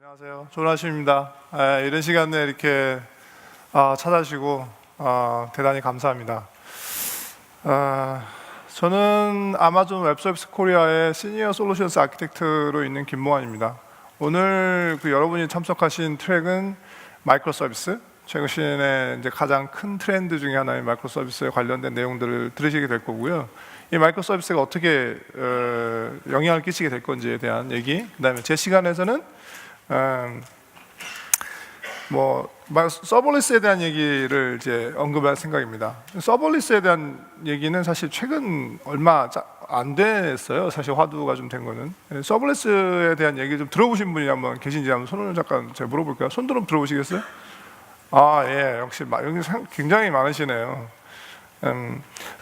안녕하세요. 조나심입니다. 이런 시간에 이렇게 찾아주시고 대단히 감사합니다. 저는 아마존 웹서비스 코리아의 시니어 솔루션스 아키텍트로 있는 김모환입니다. 오늘 여러분이 참석하신 트랙은 마이크로 서비스, 최근에 이제 가장 큰 트렌드 중에 하나인 마이크로 서비스에 관련된 내용들을 들으시게 될 거고요. 이 마이크로 서비스가 어떻게 영향을 끼치게 될 건지에 대한 얘기, 그다음에 제 시간에서는 서버리스에 대한 얘기를 이제 언급할 생각입니다. 서버리스에 대한 얘기는 사실 최근 얼마 안 됐어요. 사실 화두가 좀 된 거는. 서버리스에 대한 얘기 좀 들어보신 분이 한번 계신지 한번 손을 잠깐 제가 물어볼까요? 손 들어보시겠어요? 예, 역시 여기 굉장히 많으시네요.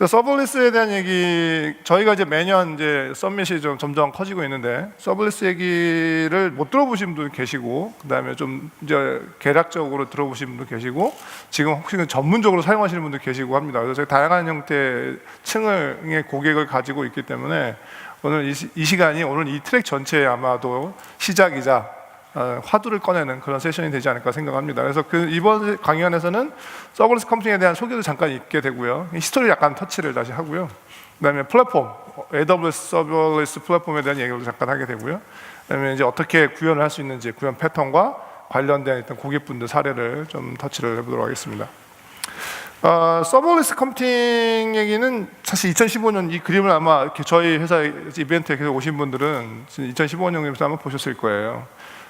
서버리스에 대한 얘기, 저희가 이제 매년 이제 썸밋이 좀 점점 커지고 있는데 서버리스 얘기를 못 들어보신 분도 계시고, 그다음에 좀 이제 개략적으로 들어보신 분도 계시고, 지금 혹시 전문적으로 사용하시는 분도 계시고 합니다. 그래서 저희 다양한 형태의 층의 고객을 가지고 있기 때문에 오늘 이 시간이 오늘 이 트랙 전체에 아마도 시작이자 화두를 꺼내는 그런 세션이 되지 않을까 생각합니다. 그래서 이번 강연에서는 서버리스 컴퓨팅에 대한 소개도 잠깐 있게 되고요, 히스토리 약간 터치를 다시 하고요, 그다음에 플랫폼, AWS 서버리스 플랫폼에 대한 얘기를 잠깐 하게 되고요, 그다음에 이제 어떻게 구현을 할 수 있는지 구현 패턴과 관련된 일단 고객분들 사례를 좀 터치를 해보도록 하겠습니다. 서버리스 컴퓨팅 얘기는 사실 2015년 이 그림을 아마 이렇게 저희 회사 이벤트에 계속 오신 분들은 2015년부터 아마 보셨을 거예요.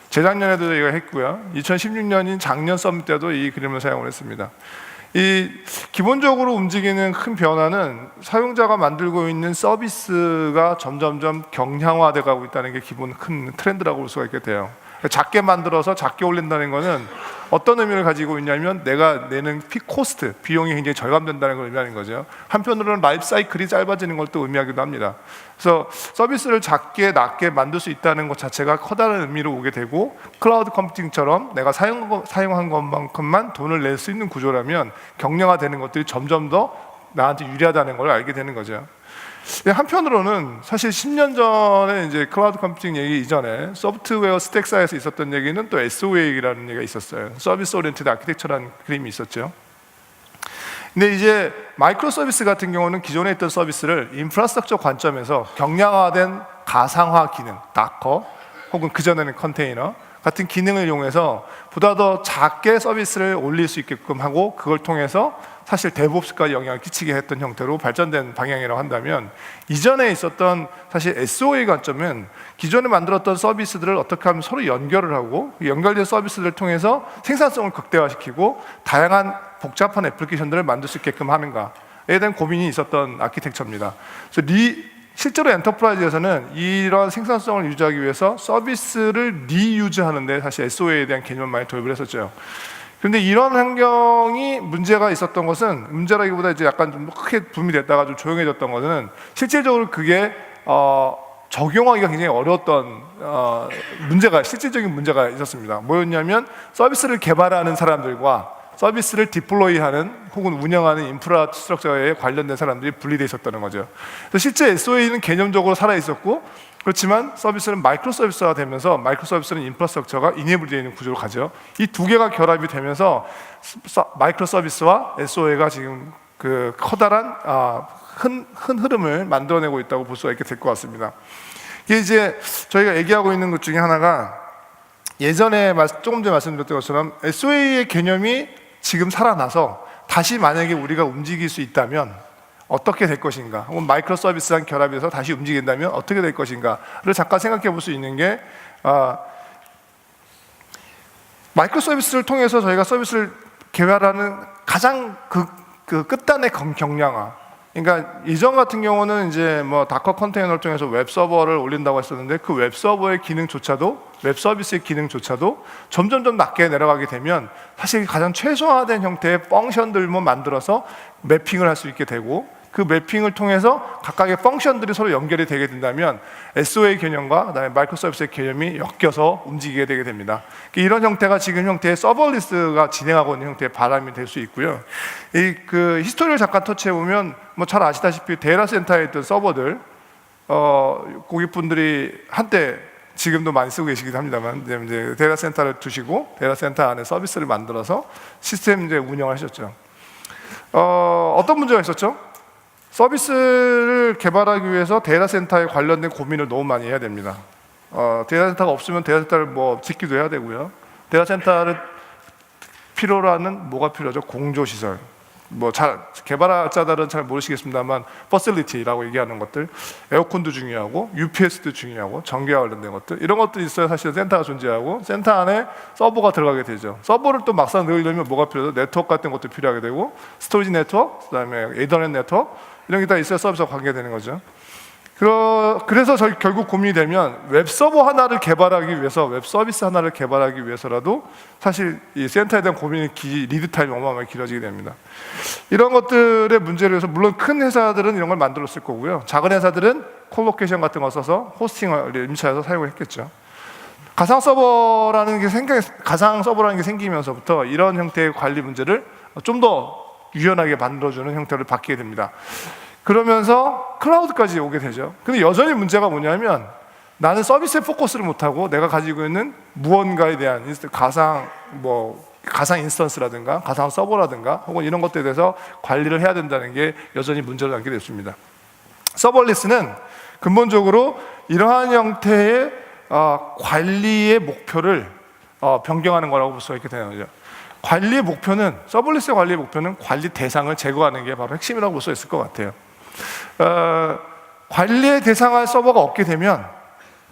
재작년에도 저희가 했고요, 2016년인 작년 서밋 때도 이 그림을 사용을 했습니다. 이 기본적으로 움직이는 큰 변화는 사용자가 만들고 있는 서비스가 점점점 경량화돼 가고 있다는 게 기본 큰 트렌드라고 볼 수가 있겠대요. 작게 만들어서 작게 올린다는 것은 어떤 의미를 가지고 있냐면 내가 내는 코스트, 비용이 굉장히 절감된다는 걸 의미하는 거죠. 한편으로는 라이프 사이클이 짧아지는 걸 또 의미하기도 합니다. 그래서 서비스를 작게 낮게 만들 수 있다는 것 자체가 커다란 의미로 오게 되고, 클라우드 컴퓨팅처럼 내가 사용한 것만큼만 돈을 낼 수 있는 구조라면 경량화되는 것들이 점점 더 나한테 유리하다는 걸 알게 되는 거죠. 한편으로는 사실 10년 전에 이제 클라우드 컴퓨팅 얘기 이전에 소프트웨어 스택사에서 있었던 얘기는 또 SOA라는 얘기가 있었어요. 서비스 오리엔티드 아키텍처라는 그림이 있었죠. 근데 이제 마이크로 서비스 같은 경우는 기존에 있던 서비스를 인프라스트럭처 관점에서 경량화된 가상화 기능, 다커 혹은 그전에는 컨테이너 같은 기능을 이용해서 보다 더 작게 서비스를 올릴 수 있게끔 하고, 그걸 통해서 사실 데브옵스까지 영향을 끼치게 했던 형태로 발전된 방향이라고 한다면, 이전에 있었던 사실 SOA 관점은 기존에 만들었던 서비스들을 어떻게 하면 서로 연결을 하고, 연결된 서비스들을 통해서 생산성을 극대화시키고 다양한 복잡한 애플리케이션들을 만들 수 있게끔 하는가에 대한 고민이 있었던 아키텍처입니다. 그래서 실제로 엔터프라이즈에서는 이런 생산성을 유지하기 위해서 서비스를 리유즈하는데 사실 SOA에 대한 개념을 많이 도입을 했었죠. 그런데 이런 환경이 문제가 있었던 것은, 문제라기보다 이제 약간 좀 크게 붐이 됐다가 좀 조용해졌던 것은, 실질적으로 그게 적용하기가 굉장히 어려웠던 실질적인 문제가 있었습니다. 뭐였냐면 서비스를 개발하는 사람들과 서비스를 디플로이하는 혹은 운영하는 인프라스트럭처에 관련된 사람들이 분리되어 있었다는 거죠. 그래서 실제 SOA는 개념적으로 살아있었고, 그렇지만 서비스는 마이크로 서비스가 되면서 마이크로 서비스는 인프라스트럭처가 이네이블되어 있는 구조를 가져. 이 두 개가 결합이 되면서 마이크로 서비스와 SOA가 지금 그 커다란 큰 흐름을 만들어내고 있다고 볼 수가 있게 될 것 같습니다. 이게 이제 저희가 얘기하고 있는 것 중에 하나가, 예전에 조금 전에 말씀드렸던 것처럼 SOA의 개념이 지금 살아나서 다시 만약에 우리가 움직일 수 있다면 어떻게 될 것인가, 혹은 마이크로 서비스랑 결합해서 다시 움직인다면 어떻게 될 것인가를 잠깐 생각해 볼 수 있는 게, 마이크로 서비스를 통해서 저희가 서비스를 개발하는 가장 그 끝단의 경량화. 그러니까 이전 같은 경우는 이제 다커 컨테이너를 통해서 웹 서버를 올린다고 했었는데, 그 웹 서버의 기능조차도, 웹 서비스의 기능조차도 점점 낮게 내려가게 되면 사실 가장 최소화된 형태의 펑션들만 만들어서 매핑을 할 수 있게 되고, 그 매핑을 통해서 각각의 펑션들이 서로 연결이 되게 된다면 SOA 개념과 그다음에 마이크로 서비스의 개념이 엮여서 움직이게 되게 됩니다. 이런 형태가 지금 형태의 서버리스가 진행하고 있는 형태의 바람이 될 수 있고요. 그 히스토리를 잠깐 터치해 보면 잘 아시다시피 데이터 센터에 있던 서버들, 고객분들이 한때 지금도 많이 쓰고 계시기도 합니다만 이제 데이터 센터를 두시고 데이터 센터 안에 서비스를 만들어서 시스템 이제 운영을 하셨죠. 어떤 문제가 있었죠? 서비스를 개발하기 위해서 데이터 센터에 관련된 고민을 너무 많이 해야 됩니다. 데이터 센터가 없으면 데이터 센터를 뭐 짓기도 해야 되고요. 데이터 센터를 필요로 하는 뭐가 필요하죠? 공조시설. 뭐 잘 개발자들은 잘 모르시겠습니다만 퍼실리티라고 얘기하는 것들, 에어컨도 중요하고 UPS도 중요하고 전기와 관련된 것들, 이런 것들이 있어야 사실 센터가 존재하고 센터 안에 서버가 들어가게 되죠. 서버를 또 막상 넣으려면 뭐가 필요하죠? 네트워크 같은 것도 필요하게 되고 스토리지 네트워크, 그다음에 에더넷 네트워크 이런 게 다 있어야 서비스가 관계되는 거죠. 그래서 저희 결국 고민이 되면 웹 서버 하나를 개발하기 위해서, 웹 서비스 하나를 개발하기 위해서라도 사실 이 센터에 대한 고민의 리드 타임이 어마어마하게 길어지게 됩니다. 이런 것들의 문제를 해서 물론 큰 회사들은 이런 걸 만들었을 거고요. 작은 회사들은 콜로케이션 같은 거 써서 호스팅을 임차해서 사용을 했겠죠. 가상 서버라는 게 생기면서부터 이런 형태의 관리 문제를 좀 더 유연하게 만들어주는 형태를 바뀌게 됩니다. 그러면서 클라우드까지 오게 되죠. 근데 여전히 문제가 뭐냐면 나는 서비스에 포커스를 못하고 내가 가지고 있는 무언가에 대한 가상 인스턴스라든가 가상 서버라든가 혹은 이런 것들에 대해서 관리를 해야 된다는 게 여전히 문제를 남게 됐습니다. 서버리스는 근본적으로 이러한 형태의 관리의 목표를 변경하는 거라고 볼 수가 있게 되는 거죠. 관리의 목표는, 서버리스의 관리의 목표는 관리 대상을 제거하는 게 바로 핵심이라고 볼 수 있을 것 같아요. 관리의 대상할 서버가 없게 되면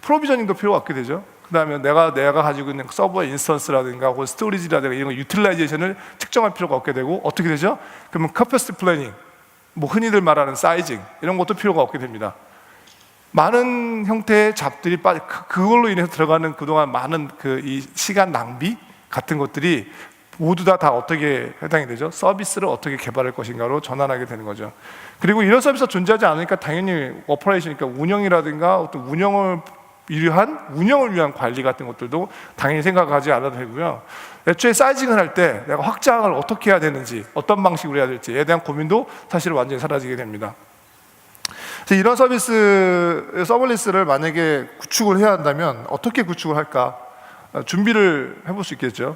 프로비저닝도 필요가 없게 되죠. 그 다음에 내가 가지고 있는 서버의 인스턴스라든가 혹은 스토리지라든가 이런 거 유틸라이제이션을 측정할 필요가 없게 되고 어떻게 되죠? 그러면 커퍼시티 플래닝, 뭐 흔히들 말하는 사이징 이런 것도 필요가 없게 됩니다. 많은 형태의 잡들이 그걸로 인해서 들어가는 그동안 많은 이 시간 낭비 같은 것들이 모두 다 어떻게 해당이 되죠? 서비스를 어떻게 개발할 것인가로 전환하게 되는 거죠. 그리고 이런 서비스가 존재하지 않으니까 당연히 오퍼레이션이니까 운영이라든가 어떤 운영을 위한 관리 같은 것들도 당연히 생각하지 않아도 되고요. 애초에 사이징을 할 때 내가 확장을 어떻게 해야 되는지, 어떤 방식으로 해야 될지에 대한 고민도 사실 완전히 사라지게 됩니다. 그래서 이런 서버리스를 만약에 구축을 해야 한다면 어떻게 구축을 할까? 준비를 해볼 수 있겠죠.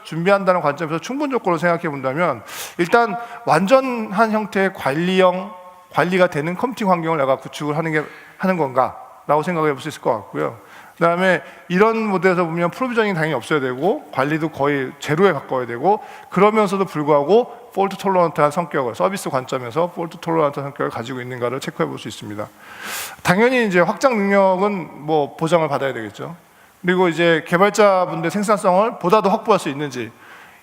준비한다는 관점에서 충분 조건을 생각해 본다면 일단 완전한 형태의 관리가 되는 컴퓨팅 환경을 내가 구축을 하는 건가라고 생각해 볼 수 있을 것 같고요. 그 다음에 이런 모델에서 보면 프로비저닝이 당연히 없어야 되고 관리도 거의 제로에 가까워야 되고 그러면서도 불구하고 폴트 톨러런트한 성격을, 서비스 관점에서 폴트 톨러런트한 성격을 가지고 있는가를 체크해 볼 수 있습니다. 당연히 이제 확장 능력은 뭐 보장을 받아야 되겠죠. 그리고 이제 개발자분들의 생산성을 보다 더 확보할 수 있는지,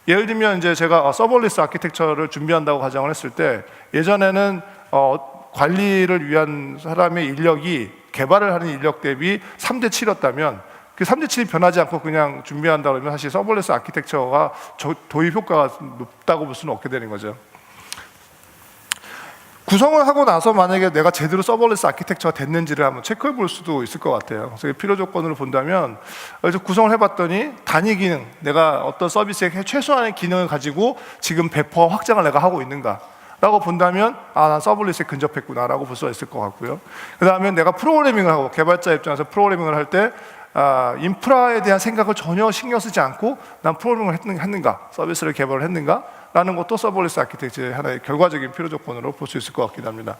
예를 들면 이제 제가 서버리스 아키텍처를 준비한다고 가정을 했을 때 예전에는 관리를 위한 사람의 인력이 개발을 하는 인력 대비 3대 7이었다면 그 3대 7이 변하지 않고 그냥 준비한다 그러면 사실 서버리스 아키텍처가 도입 효과가 높다고 볼 수는 없게 되는 거죠. 구성을 하고 나서 만약에 내가 제대로 서버리스 아키텍처가 됐는지를 한번 체크해 볼 수도 있을 것 같아요. 그래서 필요 조건으로 본다면 그래서 구성을 해봤더니 단위 기능, 내가 어떤 서비스의 최소한의 기능을 가지고 지금 배포 확장을 내가 하고 있는가 라고 본다면 난 서버리스에 근접했구나 라고 볼 수가 있을 것 같고요. 그 다음에 내가 프로그래밍을 하고, 개발자 입장에서 프로그래밍을 할 때 인프라에 대한 생각을 전혀 신경 쓰지 않고 난 프로그래밍을 했는가, 서비스를 개발을 했는가 라는 것도 서버리스 아키텍처의 하나의 결과적인 필요 조건으로 볼 수 있을 것 같기도 합니다.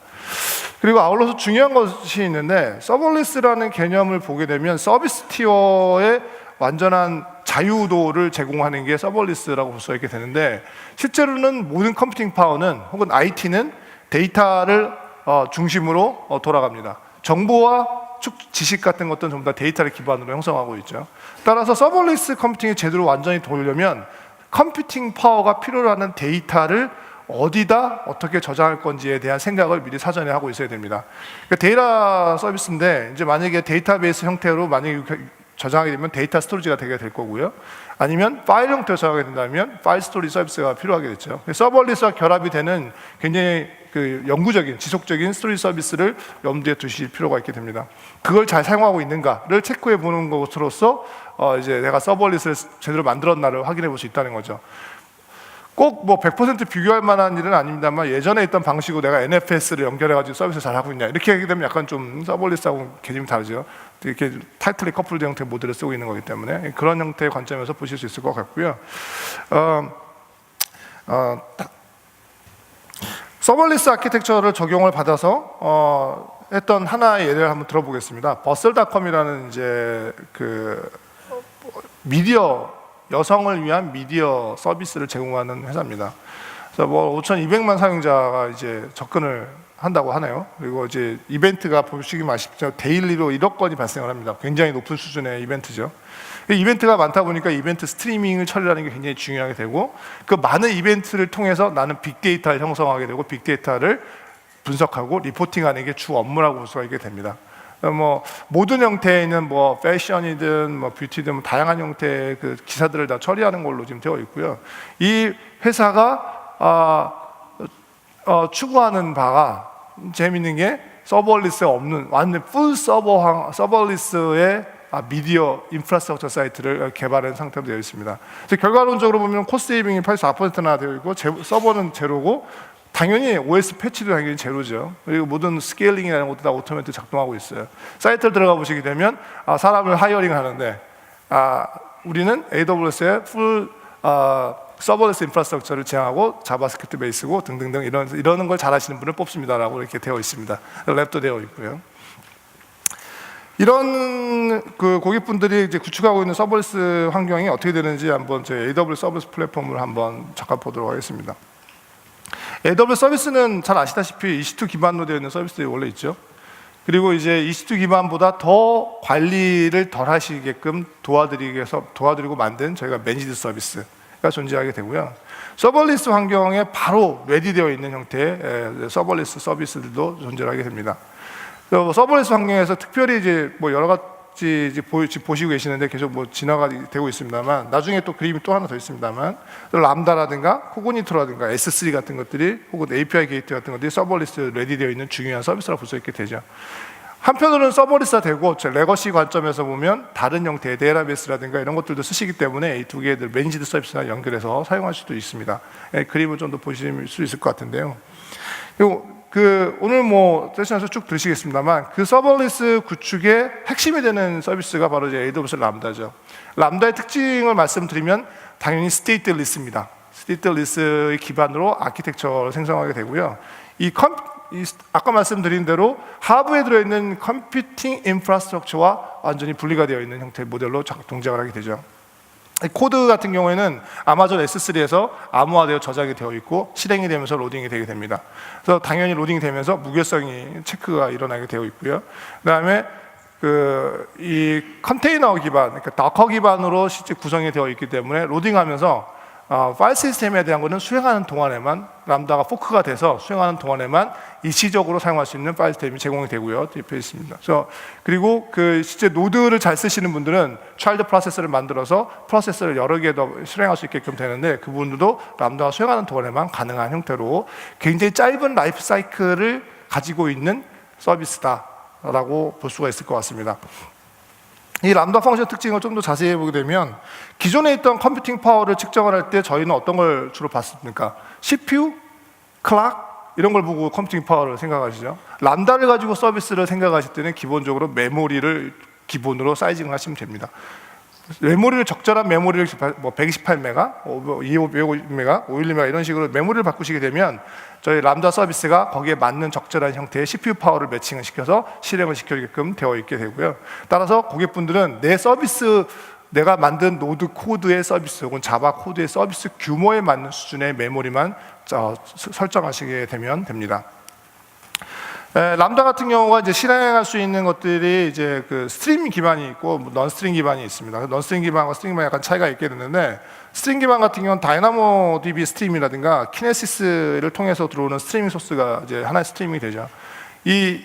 그리고 아울러서 중요한 것이 있는데, 서버리스라는 개념을 보게 되면 서비스 티어의 완전한 자유도를 제공하는 게 서버리스라고 볼 수 있게 되는데, 실제로는 모든 컴퓨팅 파워는 혹은 IT는 데이터를 중심으로 돌아갑니다. 정보와 지식 같은 것들은 전부 다 데이터를 기반으로 형성하고 있죠. 따라서 서버리스 컴퓨팅이 제대로 완전히 돌려면 컴퓨팅 파워가 필요로 하는 데이터를 어디다 어떻게 저장할 건지에 대한 생각을 미리 사전에 하고 있어야 됩니다. 그러니까 데이터 서비스인데 이제 만약에 데이터베이스 형태로 만약에 저장하게 되면 데이터 스토리지가 되게 될 거고요. 아니면 파일 형태로 저장하게 된다면 파일 스토리 서비스가 필요하게 됐죠. 서버리스와 결합이 되는 굉장히 영구적인, 지속적인 스토리 서비스를 염두에 두실 필요가 있게 됩니다. 그걸 잘 사용하고 있는가를 체크해 보는 것으로서 이제 내가 서버리스를 제대로 만들었나를 확인해 볼 수 있다는 거죠. 꼭 뭐 100% 비교할 만한 일은 아닙니다만 예전에 있던 방식으로 내가 NFS를 연결해가지고 서비스 잘 하고 있냐 이렇게 하게 되면 약간 좀 서버리스하고 개념이 다르죠. 이렇게 타이틀리 커플드 형태의 모델을 쓰고 있는 거기 때문에 그런 형태의 관점에서 보실 수 있을 것 같고요. 서버리스 아키텍처를 적용을 받아서 했던 하나의 예를 한번 들어보겠습니다. 버슬닷컴이라는 이제 그 미디어 여성을 위한 미디어 서비스를 제공하는 회사입니다. 그래서 뭐 5,200만 사용자가 이제 접근을 한다고 하네요. 그리고 이제 이벤트가 보시기 아쉽죠. 데일리로 1억 건이 발생을 합니다. 굉장히 높은 수준의 이벤트죠. 이벤트가 많다 보니까 이벤트 스트리밍을 처리하는 게 굉장히 중요하게 되고 그 많은 이벤트를 통해서 나는 빅데이터를 형성하게 되고 빅데이터를 분석하고 리포팅하는 게 주 업무라고 볼 수가 있게 됩니다. 뭐 모든 형태에 있는 뭐 패션이든 뭐 뷰티든 뭐 다양한 형태의 그 기사들을 다 처리하는 걸로 지금 되어 있고요. 이 회사가 추구하는 바가 재미있는 게 서버리스에 없는 완전 풀 서버리스의 미디어 인프라스트럭처 사이트를 개발한 상태로 되어 있습니다. 그래서 결과론적으로 보면 코스트 세이빙이 84%나 되어 있고 서버는 제로고 당연히 OS 패치도 당연히 제로죠. 그리고 모든 스케일링이라는 것도 다 오토매틱 작동하고 있어요. 사이트를 들어가 보시게 되면 사람을 하이어링 하는데 우리는 AWS의 풀 서버리스 인프라스트럭처를 지향하고 자바스크립트 베이스고 등등등 이러는 걸 잘하시는 분을 뽑습니다라고 이렇게 되어 있습니다. 랩도 되어 있고요. 이런 그 고객분들이 이제 구축하고 있는 서버리스 환경이 어떻게 되는지 한번 제 AWS 서비스 플랫폼을 한번 잠깐 보도록 하겠습니다. AWS 서비스는 잘 아시다시피 EC2 기반으로 되어 있는 서비스들이 원래 있죠. 그리고 이제 EC2 기반보다 더 관리를 덜 하시게끔 도와드리고 만든 저희가 매니지드 서비스가 존재하게 되고요. 서버리스 환경에 바로 레디되어 있는 형태의 서버리스 서비스들도 존재하게 됩니다. 서버리스 환경에서 특별히 이제 뭐 여러 가지 이제 보시고 계시는데 계속 뭐 진화가 되고 있습니다만 나중에 또 그림이 또 하나 더 있습니다만 람다라든가 코그니토라든가 S3 같은 것들이 혹은 API 게이트 같은 것들이 서버리스 레디되어 있는 중요한 서비스라고 볼 수 있게 되죠. 한편으로는 서버리스가 되고 레거시 관점에서 보면 다른 형태의 데이터베이스라든가 이런 것들도 쓰시기 때문에 이 두 개의 매니지드 서비스랑 연결해서 사용할 수도 있습니다. 그림을 좀 더 보실 수 있을 것 같은데요. 그리고 오늘 뭐 세션에서 쭉 들으시겠습니다만 그 서버리스 구축의 핵심이 되는 서비스가 바로 이제 AWS 람다죠. 람다의 특징을 말씀드리면 당연히 스테이트리스입니다. 스테이트리스의 기반으로 아키텍처를 생성하게 되고요. 아까 말씀드린 대로 하부에 들어있는 컴퓨팅 인프라스트럭처와 완전히 분리가 되어 있는 형태의 모델로 동작을 하게 되죠. 코드 같은 경우에는 아마존 S3에서 암호화되어 저장이 되어 있고 실행이 되면서 로딩이 되게 됩니다. 그래서 당연히 로딩이 되면서 무결성이 체크가 일어나게 되어 있고요. 그다음에 이 컨테이너 기반, 그러니까 다커 기반으로 실제 구성이 되어 있기 때문에 로딩하면서 파일 시스템에 대한 거는 수행하는 동안에만 람다가 포크가 돼서 수행하는 동안에만 일시적으로 사용할 수 있는 파일 시스템이 제공이 되고요. 되어 있습니다. 그리고 실제 노드를 잘 쓰시는 분들은 차일드 프로세서를 만들어서 프로세서를 여러 개 더 수행할 수 있게끔 되는데 그 부분도 람다가 수행하는 동안에만 가능한 형태로 굉장히 짧은 라이프 사이클을 가지고 있는 서비스다라고 볼 수가 있을 것 같습니다. 이 람다 펑션 특징을 좀 더 자세히 보게 되면 기존에 있던 컴퓨팅 파워를 측정을 할 때 저희는 어떤 걸 주로 봤습니까? CPU, 클락 이런 걸 보고 컴퓨팅 파워를 생각하시죠. 람다를 가지고 서비스를 생각하실 때는 기본적으로 메모리를 기본으로 사이징을 하시면 됩니다. 메모리를 적절한 메모리를 뭐 128메가, 250메가, 512메가 이런 식으로 메모리를 바꾸시게 되면 저희 람다 서비스가 거기에 맞는 적절한 형태의 CPU 파워를 매칭을 시켜서 실행을 시켜주게끔 되어 있게 되고요. 따라서 고객분들은 내 서비스 내가 만든 노드 코드의 서비스 혹은 자바 코드의 서비스 규모에 맞는 수준의 메모리만 설정하시게 되면 됩니다. 람다 같은 경우가 이제 실행할 수 있는 것들이 이제 스트림 기반이 있고 넌 스트링 기반이 있습니다. 넌 스트링 기반과 스트링 기반이 약간 차이가 있게 되는데 스트링 기반 같은 경우는 다이나모 DB 스트림이라든가 키네시스를 통해서 들어오는 스트리밍 소스가 이제 하나의 스트리밍이 되죠. 이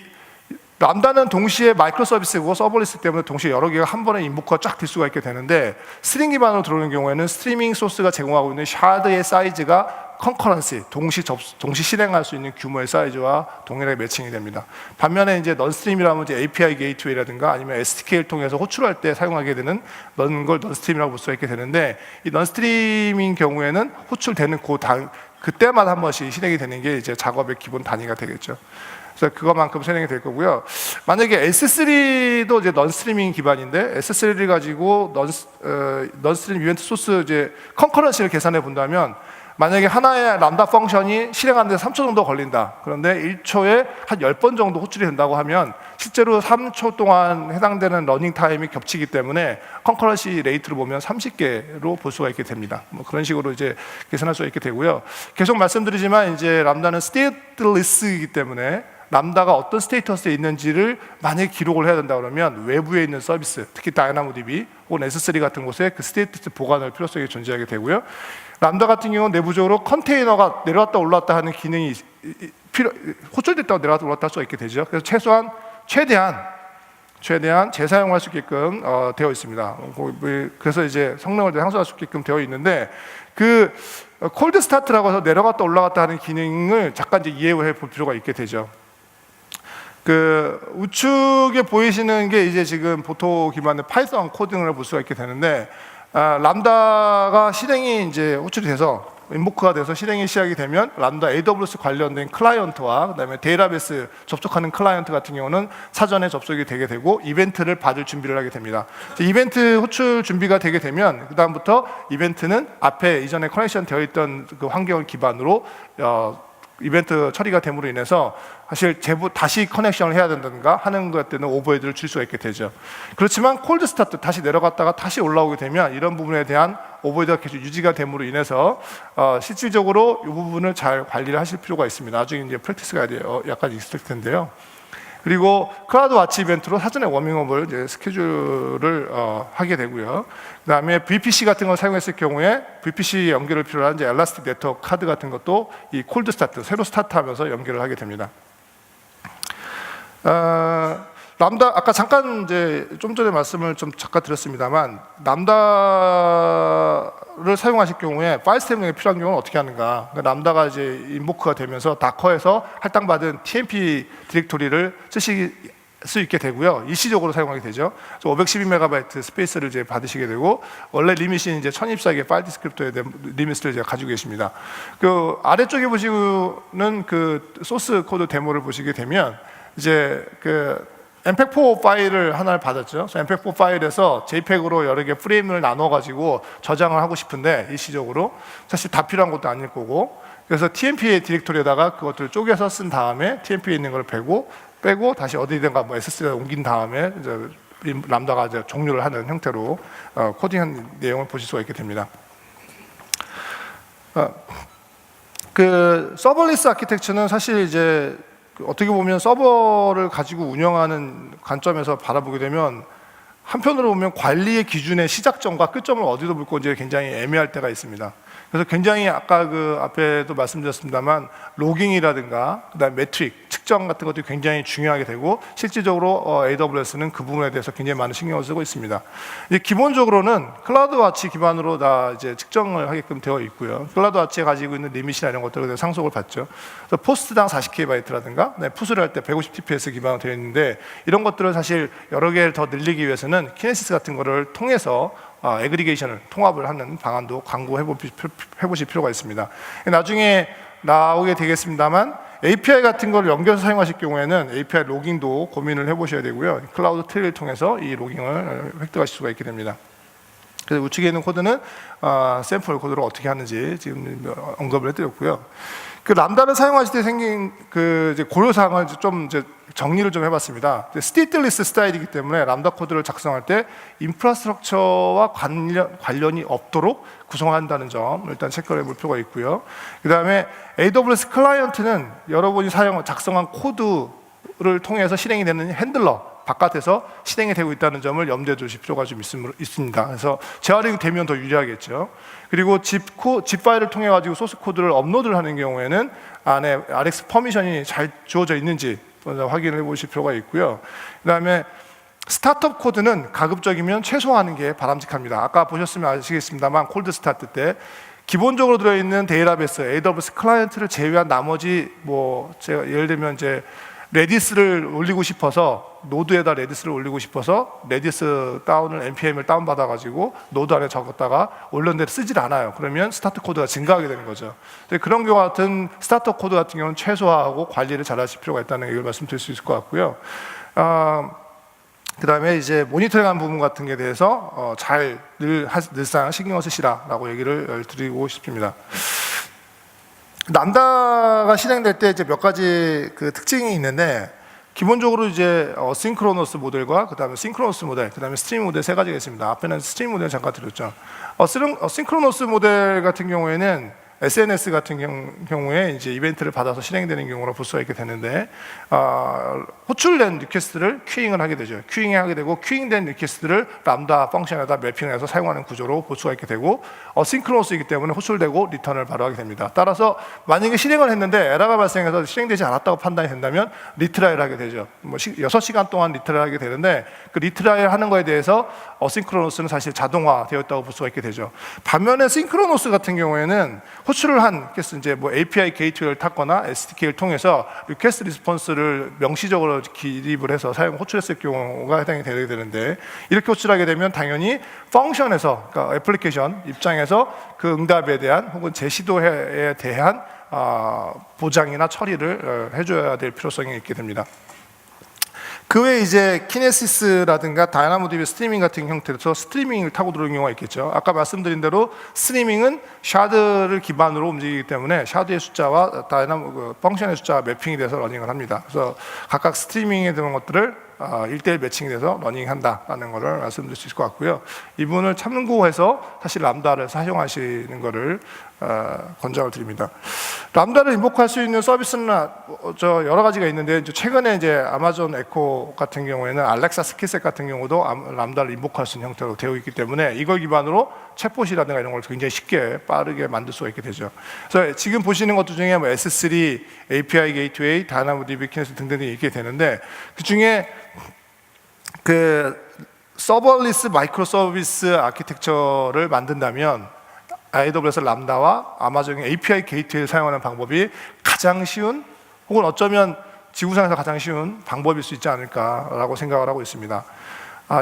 람다는 동시에 마이크로 서비스고 서버리스 때문에 동시에 여러 개가 한 번에 인보크가 쫙 될 수가 있게 되는데 스트링 기반으로 들어오는 경우에는 스트리밍 소스가 제공하고 있는 샤드의 사이즈가 컨커런시, 동시 실행할 수 있는 규모의 사이즈와 동일하게 매칭이 됩니다. 반면에 이제 넌스트림이라면 이제 API 게이트웨이라든가 아니면 SDK를 통해서 호출할 때 사용하게 되는 걸 넌스트림이라고 볼 수가 있게 되는데, 이 넌스트림인 경우에는 호출되는 그때마다 한 번씩 실행이 되는 게 이제 작업의 기본 단위가 되겠죠. 그래서 그것만큼 실행이 될 거고요. 만약에 S3도 이제 넌스트리밍 기반인데 S3를 가지고 넌스트림 이벤트 소스 이제 컨커런시를 계산해 본다면, 만약에 하나의 람다 펑션이 실행하는데 3초 정도 걸린다. 그런데 1초에 한 10번 정도 호출이 된다고 하면 실제로 3초 동안 해당되는 러닝 타임이 겹치기 때문에 컨커런시 레이트로 보면 30개로 볼 수가 있게 됩니다. 뭐 그런 식으로 이제 계산할 수가 있게 되고요. 계속 말씀드리지만 이제 람다는 스테이트리스이기 때문에 람다가 어떤 스테이터스에 있는지를 만약에 기록을 해야 된다 그러면 외부에 있는 서비스, 특히 다이나모DB 혹은 S3 같은 곳에 그 스테이터스 보관할 필요성이 존재하게 되고요. 람다 같은 경우는 내부적으로 컨테이너가 내려왔다 올라왔다 하는 기능이 호출됐다가 내려왔다 올라왔다 할 수가 있게 되죠. 그래서 최대한 재사용할 수 있게끔 되어 있습니다. 그래서 이제 성능을 향상할 수 있게끔 되어 있는데, 그 콜드 스타트라고 해서 내려갔다 올라갔다 하는 기능을 잠깐 이제 이해해 볼 필요가 있게 되죠. 그 우측에 보이시는 게 이제 지금 보토 기반의 파이썬 코딩을 볼 수가 있게 되는데, 람다가 실행이 이제 호출이 돼서 인보크가 돼서 실행이 시작이 되면 람다 AWS 관련된 클라이언트와 그다음에 데이터베이스 접촉하는 클라이언트 같은 경우는 사전에 접속이 되게 되고 이벤트를 받을 준비를 하게 됩니다. 이벤트 호출 준비가 되게 되면 그 다음부터 이벤트는 앞에 이전에 커넥션 되어 있던 그 환경을 기반으로 이벤트 처리가 됨으로 인해서 사실 다시 커넥션을 해야 된다든가 하는 것 때는 오버헤드를 줄 수가 있게 되죠. 그렇지만 콜드 스타트 다시 내려갔다가 다시 올라오게 되면 이런 부분에 대한 오버헤드가 계속 유지가 됨으로 인해서 실질적으로 이 부분을 잘 관리를 하실 필요가 있습니다. 나중에 이제 프랙티스가 약간 있을 텐데요. 그리고 클라우드 와치 이벤트로 사전에 워밍업을 이제 스케줄을 하게 되고요. 그 다음에 VPC 같은 걸 사용했을 경우에 VPC 연결을 필요로 한 이제 엘라스틱 네트워크 카드 같은 것도 이 콜드 스타트, 새로 스타트하면서 연결을 하게 됩니다. 람다 아까 잠깐 이제 좀 전에 말씀을 좀 잠깐 드렸습니다만, 람다를 사용하실 경우에 파일 스테이밍이 필요한 경우는 어떻게 하는가? 그러니까 람다가 이제 인보크가 되면서 다커에서 할당받은 TMP 디렉토리를 쓰실 수 있게 되고요. 일시적으로 사용하게 되죠. 512MB 스페이스를 이제 받으시게 되고, 원래 리밋이 이제 1024개 파일 디스크립터에 대한 리밋을 이제 가지고 계십니다. 그 아래쪽에 보시는 그 소스 코드 데모를 보시게 되면 이제 그 mpeg-4 파일을 하나를 받았죠. mpeg-4 파일에서 JPEG으로 여러 개 프레임을 나눠가지고 저장을 하고 싶은데 일시적으로 사실 다 필요한 것도 아닐 거고, 그래서 TMP의 디렉토리에다가 그것들을 쪼개서 쓴 다음에 TMP에 있는 걸 빼고 다시 어디든가 뭐 S3에 옮긴 다음에 이제 람다가 이제 종료를 하는 형태로 코딩한 내용을 보실 수가 있게 됩니다. 그 서버리스 아키텍처는 사실 이제 어떻게 보면 서버를 가지고 운영하는 관점에서 바라보게 되면 한편으로 보면 관리의 기준의 시작점과 끝점을 어디서 볼 건지 굉장히 애매할 때가 있습니다. 그래서 굉장히 아까 그 앞에도 말씀드렸습니다만 로깅이라든가 그다음 매트릭 측정 같은 것들이 굉장히 중요하게 되고, 실질적으로 AWS는 그 부분에 대해서 굉장히 많은 신경을 쓰고 있습니다. 기본적으로는 클라우드 와치 기반으로 다 이제 측정을 하게끔 되어 있고요. 클라우드 와치에 가지고 있는 리밋이나 이런 것들을 상속을 받죠. 그래서 포스트당 40KB라든가 푸스를 할 때 150TPS 기반으로 되어 있는데, 이런 것들을 사실 여러 개를 더 늘리기 위해서는 키네시스 같은 거를 통해서 애그리게이션을 통합을 하는 방안도 강구해 보실 필요가 있습니다. 나중에 나오게 되겠습니다만 API 같은 걸 연결해서 사용하실 경우에는 API 로깅도 고민을 해보셔야 되고요. 클라우드 트리를 통해서 이 로깅을 획득하실 수가 있게 됩니다. 그래서 우측에 있는 코드는 샘플 코드를 어떻게 하는지 지금 언급을 해드렸고요. 그 람다를 사용하실 때 생긴 그 이제 고려사항을 좀 이제 정리를 좀 해봤습니다. 스테이트리스 스타일이기 때문에 람다 코드를 작성할 때 인프라스트럭처와 관련이 없도록 구성한다는 점 일단 체크를 해볼 필요가 있고요. 그 다음에 AWS 클라이언트는 여러분이 작성한 코드를 통해서 실행이 되는 핸들러 바깥에서 실행이 되고 있다는 점을 염두에 두실 필요가 좀 있습니다. 그래서 재활용이 되면 더 유리하겠죠. 그리고 zip 파일을 통해 가지고 소스 코드를 업로드를 하는 경우에는 안에 RX 퍼미션이 잘 주어져 있는지 확인을 해보실 필요가 있고요. 그 다음에 스타트업 코드는 가급적이면 최소화하는 게 바람직합니다. 아까 보셨으면 아시겠습니다만 콜드 스타트 때 기본적으로 들어있는 데이터베이스, AWS 클라이언트를 제외한 나머지 뭐 제가 예를 들면 이제 레디스를 올리고 싶어서 노드에다 레디스를 올리고 싶어서 레디스 다운을 npm을 다운 받아가지고 노드 안에 적었다가 올렸는데 쓰질 않아요. 그러면 스타트 코드가 증가하게 되는 거죠. 그런 경우 같은 스타터 코드 같은 경우는 최소화하고 관리를 잘 하실 필요가 있다는 걸 말씀드릴 수 있을 것 같고요. 그 다음에 이제 모니터링하는 부분 같은 게 대해서 늘상 신경 쓰시라라고 얘기를 드리고 싶습니다. 람다가 실행될 때 이제 몇 가지 그 특징이 있는데, 기본적으로 이제 싱크로너스 모델과 그 다음에 싱크로너스 모델, 그 다음에 스트림 모델 세 가지가 있습니다. 앞에는 스트림 모델 잠깐 드렸죠. 싱크로너스 모델 같은 경우에는 SNS 같은 경우에 이제 이벤트를 받아서 실행되는 경우로 볼 수가 있게 되는데, 호출된 리퀘스트를 큐잉을 하게 되죠. 큐잉하게 되고, 큐잉된 리퀘스트를 람다 펑션에다 매핑해서 사용하는 구조로 볼 수가 있게 되고, 싱크로너스이기 때문에 호출되고 리턴을 바로 하게 됩니다. 따라서 만약에 실행을 했는데 에러가 발생해서 실행되지 않았다고 판단이 된다면 리트라이를 하게 되죠. 뭐 6시간 동안 리트라이를 하게 되는데, 그 리트라이를 하는 거에 대해서 싱크로너스는 사실 자동화되었다고 볼 수가 있게 되죠. 반면에 싱크로너스 같은 경우에는 호출을 한 리퀘스트, 이제 뭐 API 게이트웨이를 탔거나 SDK를 통해서 리퀘스트 리스폰스를 명시적으로 기립을 해서 호출했을 경우가 해당이 되게 되는데, 이렇게 호출하게 되면 당연히 펑션에서, 그러니까 애플리케이션 입장에서 그 응답에 대한 혹은 제시도에 대한 보장이나 처리를 해줘야 될 필요성이 있게 됩니다. 그 외에 이제 키네시스라든가 다이나모DB 스트리밍 같은 형태로서 스트리밍을 타고 들어오는 경우가 있겠죠. 아까 말씀드린 대로 스트리밍은 샤드를 기반으로 움직이기 때문에 샤드의 숫자와 펑션의 숫자가 매핑이 돼서 러닝을 합니다. 그래서 각각 스트리밍에 드는 것들을 1대1 매칭이 돼서 러닝한다라는 것을 말씀드릴 수 있을 것 같고요. 이분을 참고해서 사실 람다를 사용하시는 것을 권장을 드립니다. 람다를 인보크할 수 있는 서비스는 여러 가지가 있는데, 최근에 이제 아마존 에코 같은 경우에는 알렉사 스킬셋 같은 경우도 람다를 인보크할 수 있는 형태로 되어 있기 때문에 이걸 기반으로 챗봇이라든가 이런 걸 굉장히 쉽게 빠르게 만들 수가 있게 되죠. 그래서 지금 보시는 것들 중에 뭐 S3, API 게이트웨이, 다이나모DB, 키네시스 등등이 있게 되는데, 그 중에 그 서버리스 마이크로 서비스 아키텍처를 만든다면 AWS 람다와 아마존의 API 게이트웨이를 사용하는 방법이 가장 쉬운, 혹은 어쩌면 지구상에서 가장 쉬운 방법일 수 있지 않을까라고 생각을 하고 있습니다.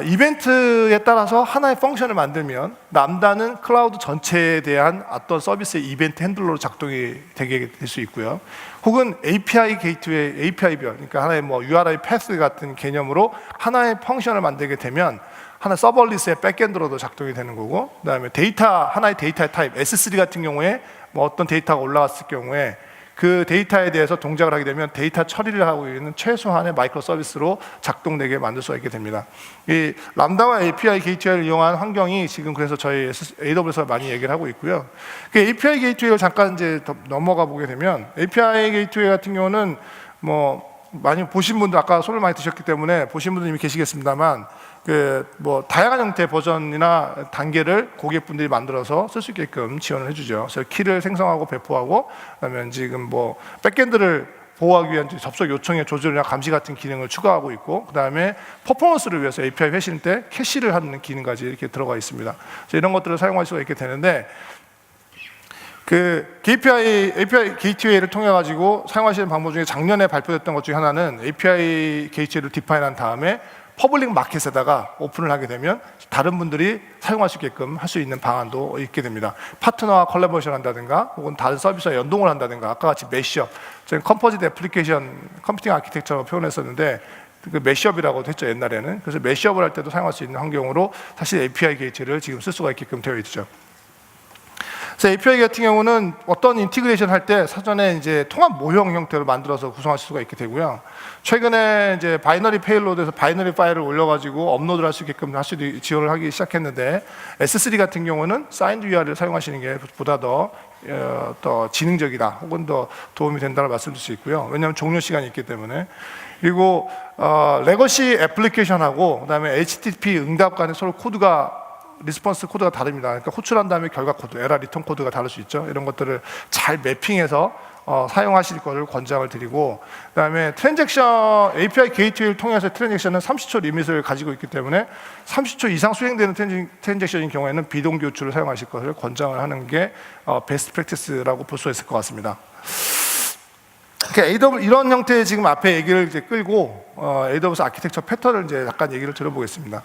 이벤트에 따라서 하나의 펑션을 만들면 람다는 클라우드 전체에 대한 어떤 서비스의 이벤트 핸들러로 작동이 되게 될 수 있고요. 혹은 API 게이트웨이, API별, 그러니까 하나의 뭐 URI 패스 같은 개념으로 하나의 펑션을 만들게 되면 하나 서버리스의 백엔드로도 작동이 되는 거고, 그다음에 하나의 데이터의 타입, S3 같은 경우에 뭐 어떤 데이터가 올라왔을 경우에 그 데이터에 대해서 동작을 하게 되면 데이터 처리를 하고 있는 최소한의 마이크로 서비스로 작동되게 만들 수가 있게 됩니다. 이 람다와 API 게이트웨이를 이용한 환경이 지금 그래서 저희 AWS가 많이 얘기를 하고 있고요. 그 API 게이트웨이를 잠깐 이제 더 넘어가 보게 되면, API 게이트웨이 같은 경우는 뭐 많이 보신 분들, 아까 소리를 많이 드셨기 때문에 보신 분들 이미 계시겠습니다만, 뭐 다양한 형태의 버전이나 단계를 고객분들이 만들어서 쓸 수 있게끔 지원을 해주죠. 그래서 키를 생성하고 배포하고, 그다음에 지금 뭐 백엔드를 보호하기 위한 접속 요청의 조절이나 감시 같은 기능을 추가하고 있고, 그 다음에 퍼포먼스를 위해서 API 회신 때 캐시를 하는 기능까지 이렇게 들어가 있습니다. 그래서 이런 것들을 사용할 수가 있게 되는데, 그 API 게이트웨이를 통해 가지고 사용하시는 방법 중에 작년에 발표됐던 것 중에 하나는 API 게이트웨이를 디파인한 다음에 퍼블릭 마켓에다가 오픈을 하게 되면 다른 분들이 사용할 수 있게끔 할 수 있는 방안도 있게 됩니다. 파트너와 콜라보레이션 한다든가, 혹은 다른 서비스와 연동을 한다든가, 아까 같이 매시업, 저희는 컴포지트 애플리케이션 컴퓨팅 아키텍처로 표현했었는데 그 매시업이라고도 했죠, 옛날에는. 그래서 매시업을 할 때도 사용할 수 있는 환경으로 사실 API 게이트를 지금 쓸 수가 있게끔 되어 있죠. 그래서 API 같은 경우는 어떤 인티그레이션 할 때 사전에 이제 통합 모형 형태로 만들어서 구성하실 수가 있게 되고요. 최근에 이제 바이너리 페일로드에서 바이너리 파일을 올려가지고 업로드를 할 수 있게끔 지원을 하기 시작했는데, S3 같은 경우는 사인드 URL을 사용하시는 게 보다 더 지능적이다, 혹은 더 도움이 된다고 말씀드릴 수 있고요. 왜냐하면 종료 시간이 있기 때문에. 그리고 레거시 애플리케이션하고 그다음에 HTTP 응답 간의 서로 코드가 리스폰스 코드가 다릅니다. 그러니까 호출한 다음에 결과 코드, 에러 리턴 코드가 다를 수 있죠. 이런 것들을 잘 매핑해서 사용하실 것을 권장을 드리고, 그다음에 트랜잭션 API 게이트웨이를 통해서 트랜잭션은 30초 리밋을 가지고 있기 때문에 30초 이상 수행되는 트랜잭션인 경우에는 비동 교추를 사용하실 것을 권장을 하는 게 베스트 프랙티스라고 볼 수 있을 것 같습니다. AWS 이런 형태의 지금 앞에 얘기를 이제 끌고 AWS 아키텍처 패턴을 이제 약간 얘기를 들어보겠습니다.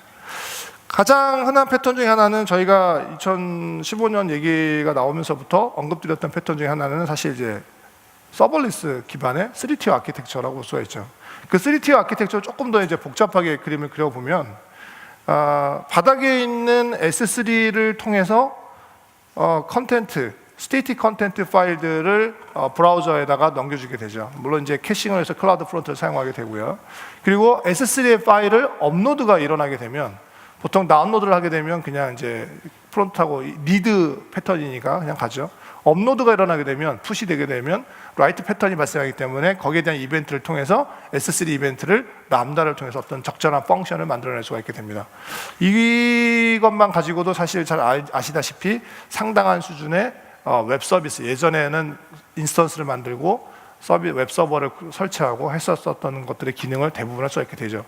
가장 흔한 패턴 중에 하나는 저희가 2015년 얘기가 나오면서부터 언급드렸던 패턴 중에 하나는 사실 이제 서버리스 기반의 3티어 아키텍처라고 볼 수가 있죠. 그 3티어 아키텍처를 조금 더 이제 복잡하게 그림을 그려보면 바닥에 있는 S3를 통해서 컨텐트, 스테이틱 컨텐트 파일들을 브라우저에다가 넘겨주게 되죠. 물론 이제 캐싱을 해서 클라우드 프론트를 사용하게 되고요. 그리고 S3의 파일을 업로드가 일어나게 되면 보통 다운로드를 하게 되면 그냥 이제 프론트하고 리드 패턴이니까 그냥 가죠. 업로드가 일어나게 되면 푸시되게 되면 라이트 패턴이 발생하기 때문에 거기에 대한 이벤트를 통해서 S3 이벤트를 람다를 통해서 어떤 적절한 펑션을 만들어낼 수가 있게 됩니다. 이것만 가지고도 사실 잘 아시다시피 상당한 수준의 웹 서비스, 예전에는 인스턴스를 만들고 웹 서버를 설치하고 했었던 것들의 기능을 대부분 할 수 있게 되죠.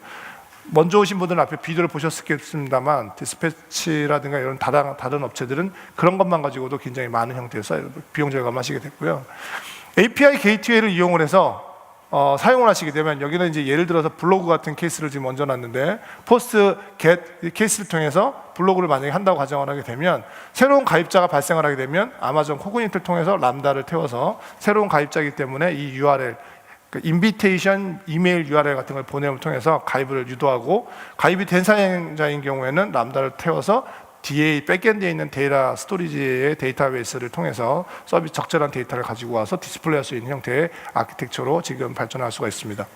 먼저 오신 분들은 앞에 비디오를 보셨겠습니다만 디스패치라든가 이런 다른 업체들은 그런 것만 가지고도 굉장히 많은 형태에서 비용 절감하시게 됐고요. API 게이트웨이를 이용을 해서 사용을 하시게 되면 여기는 이제 예를 들어서 블로그 같은 케이스를 지금 얹어놨는데 포스트 겟 케이스를 통해서 블로그를 만약에 한다고 가정을 하게 되면 새로운 가입자가 발생을 하게 되면 아마존 코그니트를 통해서 람다를 태워서 새로운 가입자이기 때문에 이 URL 인비테이션 이메일 URL 같은 걸 보냄을 통해서 가입을 유도하고 가입이 된 사용자인 경우에는 람다를 태워서 DA 백엔드에 있는 데이터 스토리지의 데이터베이스를 통해서 서비스 적절한 데이터를 가지고 와서 디스플레이할 수 있는 형태의 아키텍처로 지금 발전할 수가 있습니다.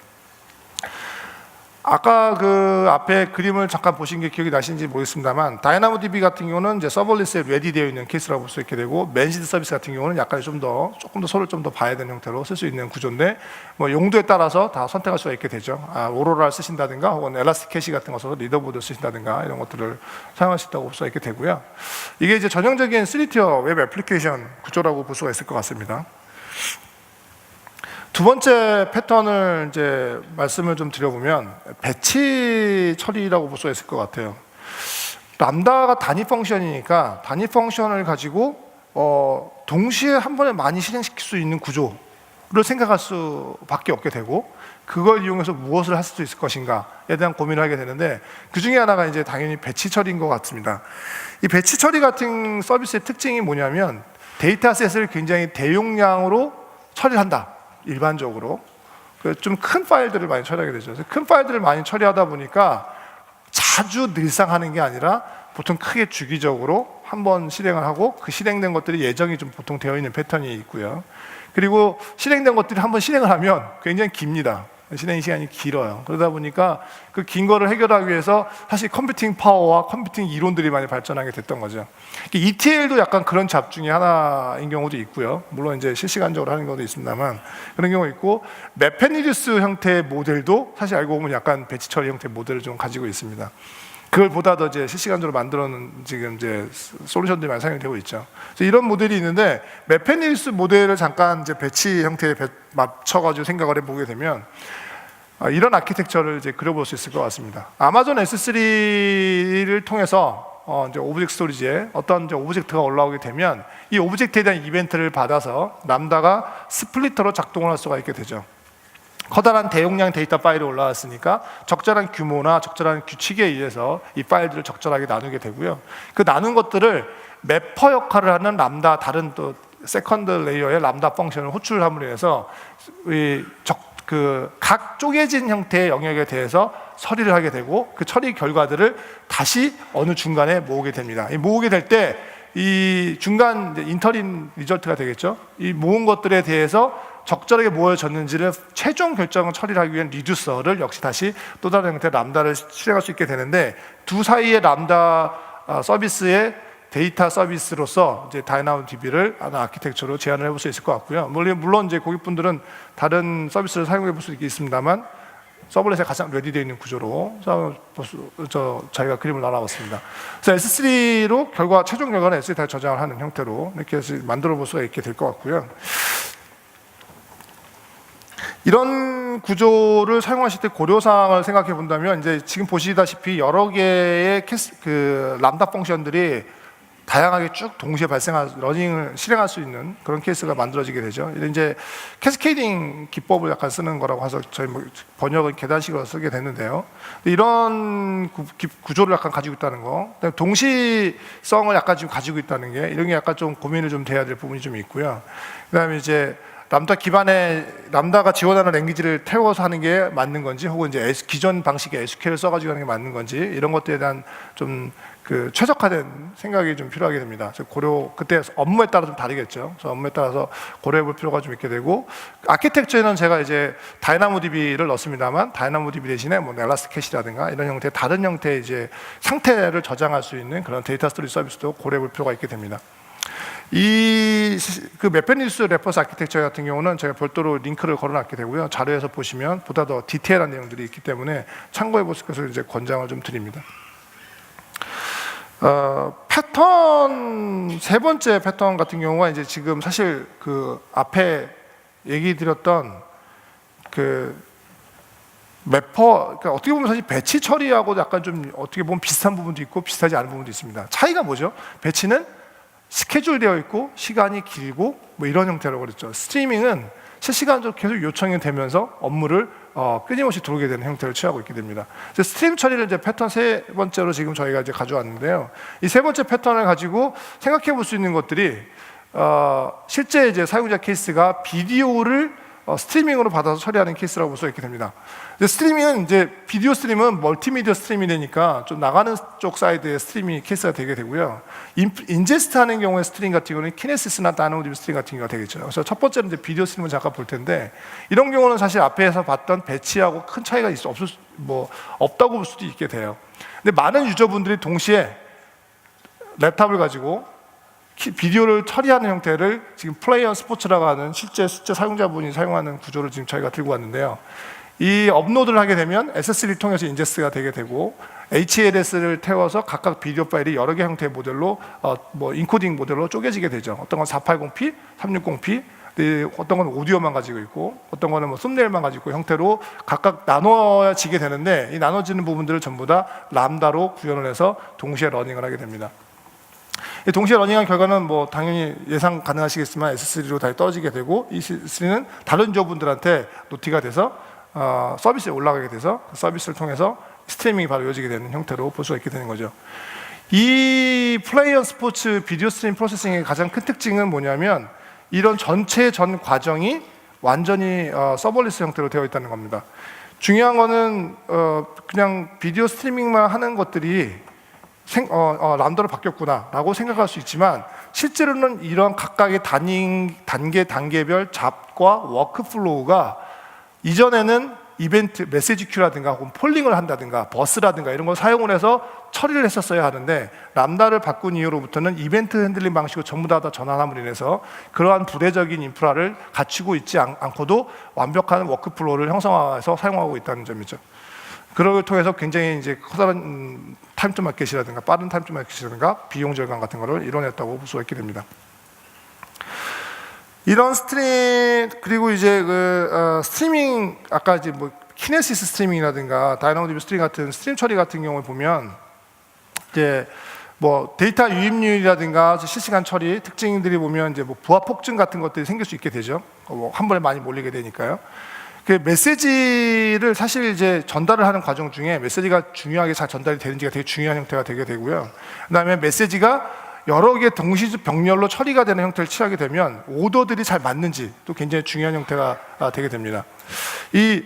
아까 그 앞에 그림을 잠깐 보신 게 기억이 나시는지 모르겠습니다만 다이나모DB 같은 경우는 이제 서버리스에 레디되어 있는 케이스라고 볼 수 있게 되고 맨시드 서비스 같은 경우는 약간 조금 더 소를 좀 더 봐야 되는 형태로 쓸 수 있는 구조인데 뭐 용도에 따라서 다 선택할 수가 있게 되죠. 오로라를 쓰신다든가 혹은 엘라스틱 캐시 같은 거 써서 리더보드 쓰신다든가 이런 것들을 사용할 수 있다고 볼 수가 있게 되고요. 이게 이제 전형적인 3티어 웹 애플리케이션 구조라고 볼 수가 있을 것 같습니다. 두 번째 패턴을 이제 말씀을 좀 드려보면 배치 처리라고 볼 수가 있을 것 같아요. 람다가 단위 펑션이니까 단위 펑션을 가지고 동시에 한 번에 많이 실행시킬 수 있는 구조를 생각할 수밖에 없게 되고 그걸 이용해서 무엇을 할 수 있을 것인가에 대한 고민을 하게 되는데 그 중에 하나가 이제 당연히 배치 처리인 것 같습니다. 이 배치 처리 같은 서비스의 특징이 뭐냐면 데이터셋을 굉장히 대용량으로 처리한다. 일반적으로 좀 큰 파일들을 많이 처리하게 되죠. 큰 파일들을 많이 처리하다 보니까 자주 늘상 하는 게 아니라 보통 크게 주기적으로 한번 실행을 하고 그 실행된 것들이 예정이 좀 보통 되어 있는 패턴이 있고요. 그리고 실행된 것들이 한번 실행을 하면 굉장히 깁니다. 실행 시간이 길어요. 그러다 보니까 그 긴 거를 해결하기 위해서 사실 컴퓨팅 파워와 컴퓨팅 이론들이 많이 발전하게 됐던 거죠. ETL도 약간 그런 잡 중에 하나인 경우도 있고요. 물론 이제 실시간적으로 하는 경우도 있습니다만 그런 경우 있고 메페니리스 형태의 모델도 사실 알고 보면 약간 배치 처리 형태의 모델을 좀 가지고 있습니다. 그걸 보다 더 이제 실시간적으로 만들어놓은 지금 이제 솔루션들이 많이 사용이 되고 있죠. 그래서 이런 모델이 있는데 메페니리스 모델을 잠깐 이제 배치 형태에 맞춰가지고 생각을 해보게 되면 이런 아키텍처를 이제 그려볼 수 있을 것 같습니다. 아마존 S3를 통해서 이제 오브젝트 스토리지에 어떤 이제 오브젝트가 올라오게 되면 이 오브젝트에 대한 이벤트를 받아서 람다가 스플리터로 작동을 할 수가 있게 되죠. 커다란 대용량 데이터 파일이 올라왔으니까 적절한 규모나 적절한 규칙에 의해서 이 파일들을 적절하게 나누게 되고요. 그 나눈 것들을 매퍼 역할을 하는 람다 다른 또 세컨드 레이어의 람다 펑션을 호출함으로 해서 각 쪼개진 형태의 영역에 대해서 처리를 하게 되고 그 처리 결과들을 다시 어느 중간에 모으게 됩니다. 이 모으게 될 때 이 중간 인터린 리절트가 되겠죠. 이 모은 것들에 대해서 적절하게 모여졌는지를 최종 결정을 처리를 하기 위한 리듀서를 역시 다시 또 다른 형태의 람다를 실행할 수 있게 되는데 두 사이의 람다 서비스의 데이터 서비스로서 이제 다이나모DB를 하나 아키텍처로 제안을 해볼 수 있을 것 같고요. 물론 이제 고객분들은 다른 서비스를 사용해 볼 수 있겠습니다만 서블렛에 가장 레디되어 있는 구조로 저희가 그림을 나눠봤습니다. 그래서 S3로 최종 결과는 S3에 다 저장을 하는 형태로 이렇게 해서 만들어 볼 수가 있게 될 것 같고요. 이런 구조를 사용하실 때 고려사항을 생각해 본다면 이제 지금 보시다시피 여러 개의 람다 펑션들이 다양하게 쭉 동시에 러닝을 실행할 수 있는 그런 케이스가 만들어지게 되죠. 이제 캐스케이딩 기법을 약간 쓰는 거라고 해서 저희 번역은 계단식으로 쓰게 됐는데요. 이런 구조를 약간 가지고 있다는 거, 동시성을 약간 지금 가지고 있다는 게 이런 게 약간 좀 고민을 좀 돼야 될 부분이 좀 있고요. 그다음에 이제 람다 기반의 람다가 지원하는 랭귀지를 태워서 하는 게 맞는 건지, 혹은 이제 기존 방식의 SQL을 써가지고 하는 게 맞는 건지, 이런 것들에 대한 좀 최적화된 생각이 좀 필요하게 됩니다. 그때 업무에 따라 좀 다르겠죠. 그래서 업무에 따라서 고려해 볼 필요가 좀 있게 되고, 아키텍처에는 제가 이제 다이나모DB를 넣습니다만, 다이나모DB 대신에 뭐 엘라스트캐시라든가 이런 형태의 다른 형태의 이제 상태를 저장할 수 있는 그런 데이터 스토리지 서비스도 고려해 볼 필요가 있게 됩니다. 메페니스 레퍼런스 아키텍처 같은 경우는 제가 별도로 링크를 걸어놨게 되고요. 자료에서 보시면 보다 더 디테일한 내용들이 있기 때문에 참고해 보실 것을 이제 권장을 좀 드립니다. 패턴, 세 번째 패턴 같은 경우가 이제 지금 사실 앞에 얘기 드렸던 그러니까 어떻게 보면 사실 배치 처리하고 약간 좀 어떻게 보면 비슷한 부분도 있고 비슷하지 않은 부분도 있습니다. 차이가 뭐죠? 배치는 스케줄 되어 있고 시간이 길고 뭐 이런 형태라고 그랬죠. 스트리밍은 실시간적으로 계속 요청이 되면서 업무를 끊임없이 들어오게 되는 형태를 취하고 있게 됩니다. 스트림 처리를 이제 패턴 세 번째로 지금 저희가 이제 가져왔는데요. 이 세 번째 패턴을 가지고 생각해 볼 수 있는 것들이 실제 이제 사용자 케이스가 비디오를 스트리밍으로 받아서 처리하는 케이스라고 볼 수 있게 됩니다. 스트리밍은 이제 비디오 스트리밍은 멀티미디어 스트리밍이 되니까 좀 나가는 쪽 사이드의 스트리밍 케이스가 되게 되고요. 인제스트 하는 경우에 스트리밍 같은 경우는 키네시스나 다이나모DB 스트리밍 같은 경우가 되겠죠. 그래서 첫 번째는 이제 비디오 스트리밍을 잠깐 볼 텐데, 이런 경우는 사실 앞에서 봤던 배치하고 큰 차이가 없다고 볼 수도 있게 돼요. 근데 많은 유저분들이 동시에 랩탑을 가지고 비디오를 처리하는 형태를 지금 플레이어 스포츠라고 하는 실제 사용자분이 사용하는 구조를 지금 저희가 들고 왔는데요. 이 업로드를 하게 되면 S3를 통해서 인제스트가 되게 되고, HLS를 태워서 각각 비디오 파일이 여러 개 형태의 모델로 인코딩 모델로 쪼개지게 되죠. 어떤 건 480p, 360p, 어떤 건 오디오만 가지고 있고, 어떤 거는 뭐 썸네일만 가지고 있고 형태로 각각 나눠지게 되는데, 이 나눠지는 부분들을 전부 다 람다로 구현을 해서 동시에 러닝을 하게 됩니다. 동시에 러닝한 결과는 뭐 당연히 예상 가능하시겠지만 S3로 다시 떨어지게 되고, 이 S3는 다른 유저분들한테 노티가 돼서 서비스에 올라가게 돼서 그 서비스를 통해서 스트리밍이 바로 이어지게 되는 형태로 볼 수가 있게 되는 거죠. 이 플레이어 스포츠 비디오 스트리밍 프로세싱의 가장 큰 특징은 뭐냐면, 이런 전체 전 과정이 완전히 서버리스 형태로 되어 있다는 겁니다. 중요한 거는 그냥 비디오 스트리밍만 하는 것들이 람다로 바뀌었구나 라고 생각할 수 있지만, 실제로는 이런 각각의 단계별 잡과 워크플로우가 이전에는 이벤트, 메시지 큐라든가 혹은 폴링을 한다든가 버스라든가 이런 걸 사용을 해서 처리를 했었어야 하는데, 람다를 바꾼 이후로부터는 이벤트 핸들링 방식으로 전부 다 전환함으로 인해서 그러한 부대적인 인프라를 갖추고 있지 않고도 완벽한 워크플로우를 형성해서 사용하고 있다는 점이죠. 그걸 통해서 굉장히 이제 커다란 타임 투 마켓이라든가 빠른 타임 투 마켓이라든가 비용 절감 같은 거를 이뤄냈다고 볼 수가 있게 됩니다. 이런 그리고 이제 스트리밍, 아까 이제 뭐 키네시스 스트리밍이라든가 다이나모DB 스트리밍 같은 스트림 처리 같은 경우를 보면, 이제 뭐 데이터 유입률이라든가 실시간 처리 특징들이 보면 이제 뭐 부하 폭증 같은 것들이 생길 수 있게 되죠. 한 번에 많이 몰리게 되니까요. 그 메시지를 사실 이제 전달을 하는 과정 중에 메시지가 중요하게 잘 전달이 되는지가 되게 중요한 형태가 되게 되고요. 그다음에 메시지가 여러 개 동시 병렬로 처리가 되는 형태를 취하게 되면 오더들이 잘 맞는지 또 굉장히 중요한 형태가 되게 됩니다. 이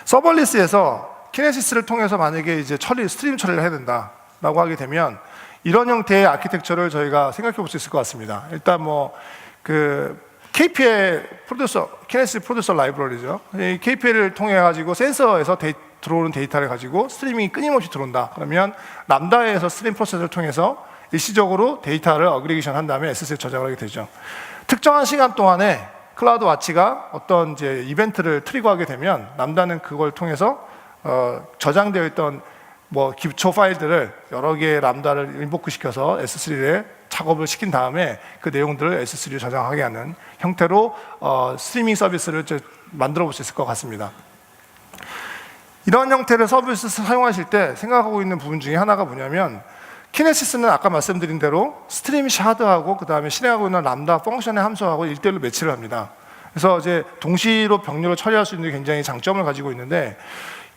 서버리스에서 키네시스를 통해서 만약에 이제 스트림 처리를 해야 된다라고 하게 되면, 이런 형태의 아키텍처를 저희가 생각해 볼 수 있을 것 같습니다. 일단 KPL 키네시스 프로듀서 라이브러리죠. 이 KPL을 통해 가지고 센서에서 들어오는 데이터를 가지고 스트리밍이 끊임없이 들어온다. 그러면 람다에서 스트림 프로세스를 통해서 일시적으로 데이터를 어그리게이션 한 다음에 S3에 저장을 하게 되죠. 특정한 시간 동안에 클라우드 와치가 어떤 이제 이벤트를 트리거하게 되면, 람다는 그걸 통해서 저장되어 있던 뭐 기초 파일들을 여러 개의 람다를 인보크 시켜서 S3에 작업을 시킨 다음에 그 내용들을 S3에 저장하게 하는 형태로 스트리밍 서비스를 만들어 볼 수 있을 것 같습니다. 이런 형태의 서비스 사용하실 때 생각하고 있는 부분 중에 하나가 뭐냐면, 키네시스는 아까 말씀드린 대로 스트림 샤드하고 그 다음에 실행하고 있는 람다 펑션의 함수하고 1대1로 매치를 합니다. 그래서 이제 동시로 병력을 처리할 수 있는 게 굉장히 장점을 가지고 있는데,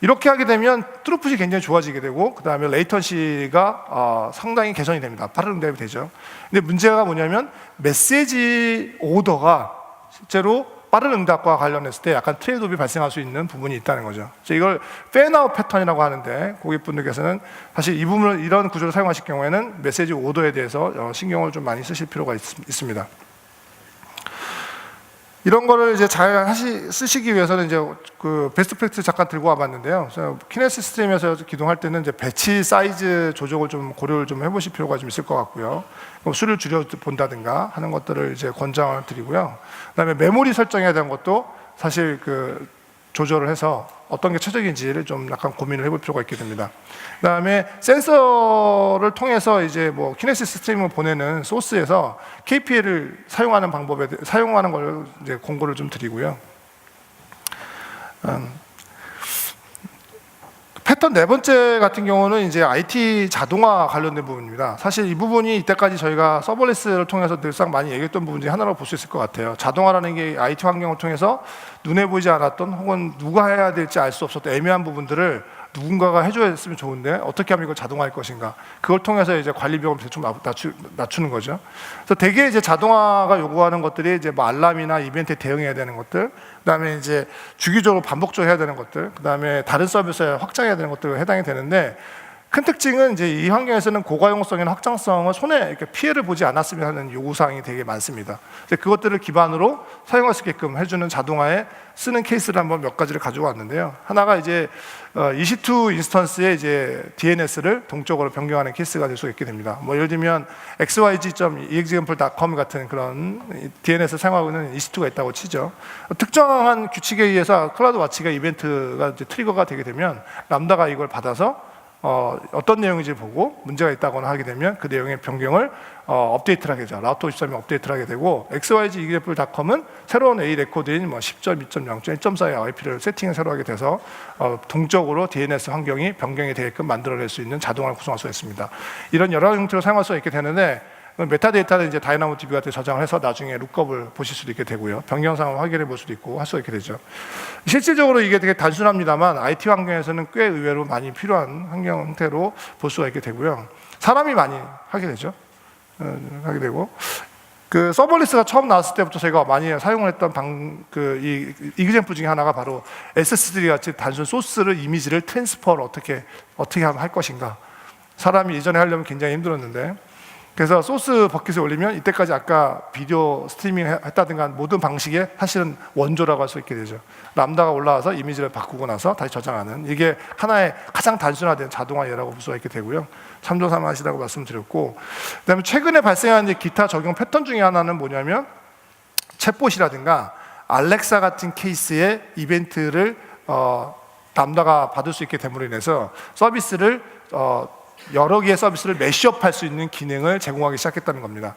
이렇게 하게 되면 트루풋이 굉장히 좋아지게 되고 그 다음에 레이턴시가 상당히 개선이 됩니다. 빠른 응답이 되죠. 근데 문제가 뭐냐면 메시지 오더가 실제로 빠른 응답과 관련했을 때 약간 트레이드오프이 발생할 수 있는 부분이 있다는 거죠. 그래서 이걸 팬아웃 패턴이라고 하는데, 고객분들께서는 사실 이 부분을, 이런 구조를 사용하실 경우에는 메시지 오더에 대해서 신경을 좀 많이 쓰실 필요가 있습니다. 이런 거를 이제 잘 쓰시기 위해서는 이제 그 베스트 프랙티스 잠깐 들고 와봤는데요. 그래서 키네시스 스트림에서 기동할 때는 이제 배치 사이즈 조정을 좀 고려를 좀 해보실 필요가 좀 있을 것 같고요. 수를 줄여 본다든가 하는 것들을 이제 권장을 드리고요. 그다음에 메모리 설정에 대한 것도 사실 그 조절을 해서 어떤 게 최적인지를 좀 약간 고민을 해볼 필요가 있게 됩니다. 그다음에 센서를 통해서 이제 뭐 키네시스 스트림을 보내는 소스에서 KPL을 사용하는 방법에 사용하는 걸 이제 공고를 좀 드리고요. 패턴 네 번째 같은 경우는 이제 IT 자동화 관련된 부분입니다. 사실 이 부분이 이때까지 저희가 서버리스를 통해서 늘상 많이 얘기했던 부분 중에 하나로 볼 수 있을 것 같아요. 자동화라는 게 IT 환경을 통해서 눈에 보이지 않았던 혹은 누가 해야 될지 알 수 없었던 애매한 부분들을 누군가가 해줘야 했으면 좋은데 어떻게 하면 이걸 자동화할 것인가, 그걸 통해서 이제 관리 비용을 좀 낮추는 거죠. 그래서 대개 이제 자동화가 요구하는 것들이 이제 뭐 알람이나 이벤트에 대응해야 되는 것들, 그다음에 이제 주기적으로 반복적으로 해야 되는 것들, 그다음에 다른 서비스에 확장해야 되는 것들 해당이 되는데, 큰 특징은 이제 이 환경에서는 고가용성이나 확장성을 손해 이렇게 피해를 보지 않았으면 하는 요구사항이 되게 많습니다. 그것들을 기반으로 사용할 수 있게끔 해주는 자동화에 쓰는 케이스를 한번 몇 가지를 가지고 왔는데요. 하나가 이제 EC2 인스턴스의 이제 DNS를 동적으로 변경하는 케이스가 될 수 있게 됩니다. 뭐 예를 들면 xyz.example.com 같은 그런 DNS를 사용하고 있는 EC2가 있다고 치죠. 특정한 규칙에 의해서 클라우드 와치가 이벤트가 이제 트리거가 되게 되면 람다가 이걸 받아서 어떤 내용인지 보고 문제가 있다거나 하게 되면 그 내용의 변경을 업데이트를 하게 되죠. 라우터 53에 업데이트를 하게 되고, xyz.example.com은 새로운 A 레코드인 뭐 10점, 2.0점, 1.4의 IP를 세팅을 새로 하게 돼서 동적으로 DNS 환경이 변경이 되게끔 만들어낼 수 있는 자동화를 구성할 수가 있습니다. 이런 여러 형태로 사용할 수가 있게 되는데, 메타데이터는 이제 다이나모DB 같은 저장을 해서 나중에 룩업을 보실 수도 있게 되고요. 변경 상황을 확인해 볼 수도 있고 할 수가 있게 되죠. 실질적으로 이게 되게 단순합니다만 IT 환경에서는 꽤 의외로 많이 필요한 환경 형태로 볼 수가 있게 되고요. 사람이 많이 하게 되죠. 하게 되고, 그 서버리스가 처음 나왔을 때부터 저희가 많이 사용을 했던 이 이그젬플 중에 하나가 바로 SS3 같이 단순 소스를 이미지를 트랜스퍼를 어떻게 하면 할 것인가. 사람이 예전에 하려면 굉장히 힘들었는데, 그래서 소스 버킷에 올리면 이때까지 아까 비디오 스트리밍 했다든가 모든 방식의 사실은 원조라고 할 수 있게 되죠. 람다가 올라와서 이미지를 바꾸고 나서 다시 저장하는, 이게 하나의 가장 단순화된 자동화 예라고 볼 수가 있게 되고요. 참조삼아시라고 말씀드렸고, 그다음에 최근에 발생한 기타 적용 패턴 중에 하나는 뭐냐면, 챗봇이라든가 알렉사 같은 케이스의 이벤트를 람다가 받을 수 있게 됨으로 인해서 서비스를 여러 개의 서비스를 매시업할 수 있는 기능을 제공하기 시작했다는 겁니다.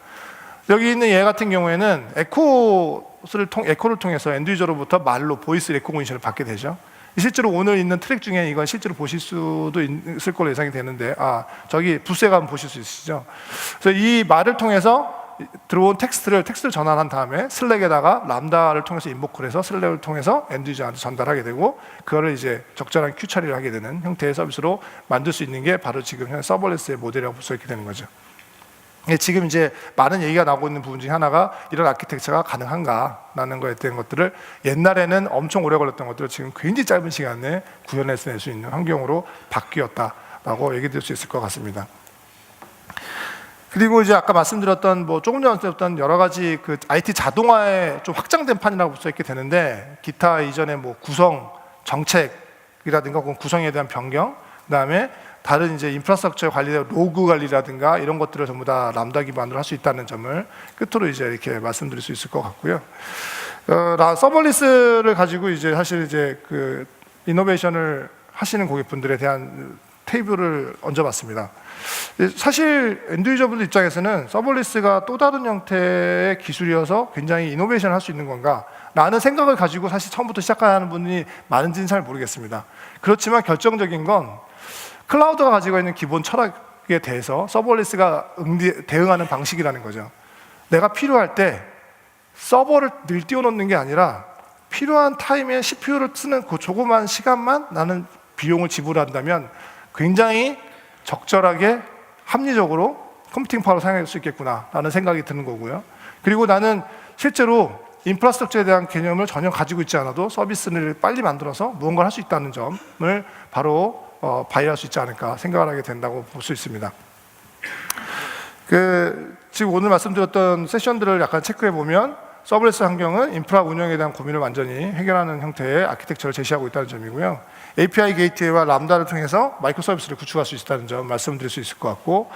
여기 있는 얘 같은 경우에는 에코를 통해서 엔드유저로부터 말로 보이스 레코그니션을 받게 되죠. 실제로 오늘 있는 트랙 중에 이건 실제로 보실 수도 있을 걸로 예상이 되는데, 저기 부스에 가면 보실 수 있으시죠. 그래서 이 말을 통해서 들어온 텍스트를 전환한 다음에 슬랙에다가 람다를 통해서 인보크를 해서 슬랙을 통해서 엔드유저한테 전달하게 되고, 그거를 이제 적절한 큐 처리를 하게 되는 형태의 서비스로 만들 수 있는 게 바로 지금 현 서버리스의 모델이라고 볼 수 있게 되는 거죠. 지금 이제 많은 얘기가 나오고 있는 부분 중에 하나가 이런 아키텍처가 가능한가라는 거에 대한 것들을, 옛날에는 엄청 오래 걸렸던 것들을 지금 굉장히 짧은 시간에 구현해서 낼 수 있는 환경으로 바뀌었다라고 얘기될 수 있을 것 같습니다. 그리고 이제 아까 말씀드렸던 조금 전에 했던 여러 가지 그 IT 자동화의 좀 확장된 판이라고 볼 수 있게 되는데, 기타 이전의 구성 정책이라든가 구성에 대한 변경, 그다음에 다른 이제 인프라스트럭처 관리된 로그 관리라든가 이런 것들을 전부 다 람다 기반으로 할 수 있다는 점을 끝으로 이제 이렇게 말씀드릴 수 있을 것 같고요. 서버리스를 가지고 이제 사실 이제 그 이노베이션을 하시는 고객분들에 대한 테이블을 얹어봤습니다. 사실 엔드유저분들 입장에서는 서버리스가 또 다른 형태의 기술이어서 굉장히 이노베이션을 할 수 있는 건가, 라는 생각을 가지고 사실 처음부터 시작하는 분이 많은지는 잘 모르겠습니다. 그렇지만 결정적인 건 클라우드가 가지고 있는 기본 철학에 대해서 서버리스가 대응하는 방식이라는 거죠. 내가 필요할 때 서버를 늘 띄워놓는 게 아니라 필요한 타임에 CPU를 쓰는 그 조그만 시간만 나는 비용을 지불한다면 굉장히 적절하게 합리적으로 컴퓨팅 파워를 사용할 수 있겠구나 라는 생각이 드는 거고요. 그리고 나는 실제로 인프라스트럭처에 대한 개념을 전혀 가지고 있지 않아도 서비스를 빨리 만들어서 무언가를 할 수 있다는 점을 바로 발휘할 수 있지 않을까 생각을 하게 된다고 볼 수 있습니다. 지금 오늘 말씀드렸던 세션들을 약간 체크해 보면 서버레스 환경은 인프라 운영에 대한 고민을 완전히 해결하는 형태의 아키텍처를 제시하고 있다는 점이고요. API 게이트웨이와 람다를 통해서 마이크로 서비스를 구축할 수 있다는 점 말씀드릴 수 있을 것 같고,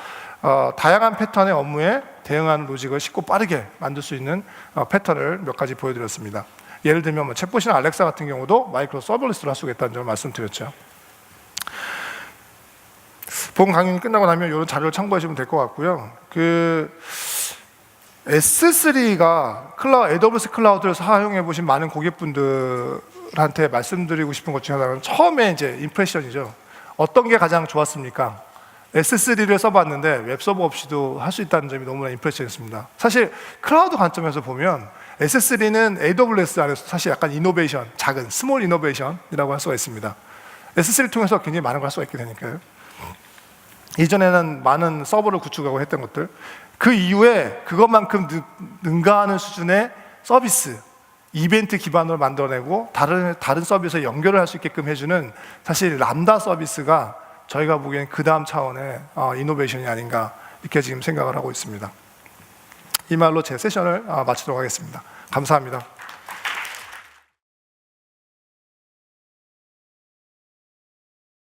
다양한 패턴의 업무에 대응하는 로직을 쉽고 빠르게 만들 수 있는 패턴을 몇 가지 보여드렸습니다. 예를 들면 뭐 챗봇이나 알렉사 같은 경우도 마이크로 서버리스로 할 수 있다는 점을 말씀드렸죠. 본 강연이 끝나고 나면 이런 자료를 참고하시면 될 것 같고요. S3가 AWS 클라우드를 사용해 보신 많은 고객분들한테 말씀드리고 싶은 것 중에 하나는 처음에 이제 임프레션이죠. 어떤 게 가장 좋았습니까? S3를 써봤는데 웹서버 없이도 할 수 있다는 점이 너무나 임프레션이었습니다. 사실 클라우드 관점에서 보면 S3는 AWS 안에서 사실 약간 이노베이션, 작은 스몰 이노베이션이라고 할 수가 있습니다. S3를 통해서 굉장히 많은 걸 할 수가 있게 되니까요. 이전에는 많은 서버를 구축하고 했던 것들, 그 이후에 그것만큼 능가하는 수준의 서비스, 이벤트 기반으로 만들어내고 다른 서비스에 연결을 할 수 있게끔 해주는 사실 람다 서비스가 저희가 보기엔 그 다음 차원의 이노베이션이 아닌가 이렇게 지금 생각을 하고 있습니다. 이 말로 제 세션을 마치도록 하겠습니다. 감사합니다.